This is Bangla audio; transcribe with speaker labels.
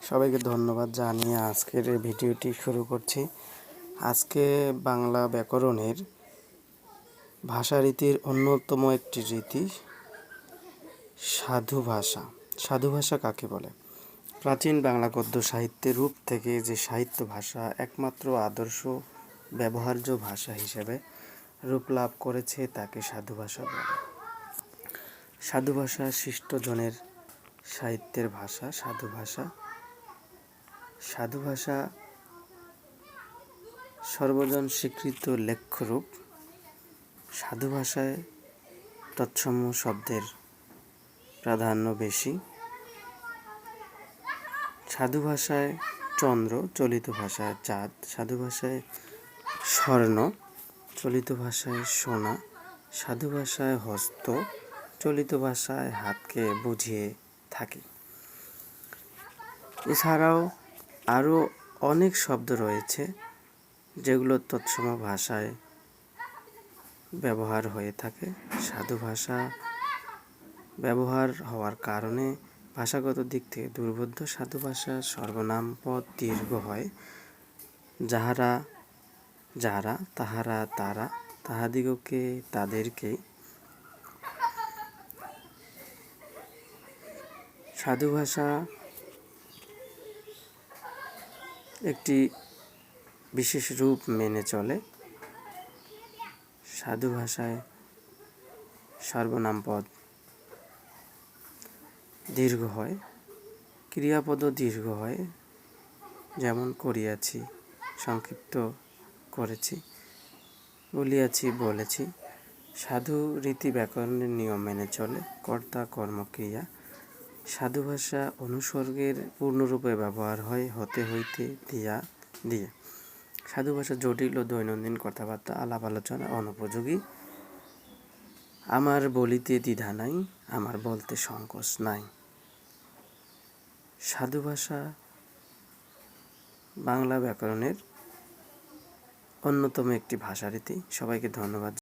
Speaker 1: সবাইকে ধন্যবাদ জানিয়ে আজকের এই ভিডিওটি শুরু করছি। আজকে বাংলা ব্যাকরণের ভাষারীতির অন্যতম একটি রীতি সাধু ভাষা। সাধু ভাষা কাকে বলে? প্রাচীন বাংলা গদ্য সাহিত্যের রূপ থেকে যে সাহিত্য ভাষা একমাত্র আদর্শ ব্যবহার্য ভাষা হিসেবে রূপ লাভ করেছে তাকে সাধু ভাষা বলে। সাধু ভাষা শিষ্টজনের সাহিত্যের ভাষা। সাধু ভাষা সর্বজন স্বীকৃত লেখ্যরূপ। সাধু ভাষায় তৎসম শব্দের প্রাধান্য বেশি। সাধু ভাষায় চন্দ্র, চলিত ভাষায় চাঁদ। সাধু ভাষায় স্বর্ণ, চলিত ভাষায় সোনা। সাধু ভাষায় হস্ত, চলিত ভাষায় হাতকে বুঝিয়ে থাকে। এছাড়াও আরও অনেক শব্দ রয়েছে যেগুলো তৎসম ভাষায় ব্যবহার হয়ে থাকে। সাধু ভাষা ব্যবহার হওয়ার কারণে ভাষাগত দিক থেকে দুর্বোধ্য। সাধু ভাষার সর্বনাম পদ দীর্ঘ হয়। যাহারা, যারা, তাহারা, তারা, তাহাদিগকে, তাদেরকে। সাধু ভাষা একটি বিশেষ রূপ মেনে চলে। সাধু ভাষায় সর্বনাম পদ দীর্ঘ হয়, ক্রিয়াপদও দীর্ঘ হয়, যেমন করিয়াছি, সংক্ষিপ্ত করেছি, বলিয়াছি, বলেছি। সাধু রীতি ব্যাকরণের নিয়ম মেনে চলে, কর্তা কর্ম ক্রিয়া। সাধু ভাষা অনুসর্গের পূর্ণরূপে ব্যবহার হয়, হতে, হইতে, দিয়া, দিয়ে। সাধু ভাষা জটিল ও দৈনন্দিন কথাবার্তা আলাপ আলোচনা অনুপযোগী। আমার বলিতে দ্বিধা নাই, আমার বলতে সংকোচ নাই। সাধু ভাষা বাংলা ব্যাকরণের অন্যতম একটি ভাষারীতি। সবাইকে ধন্যবাদ।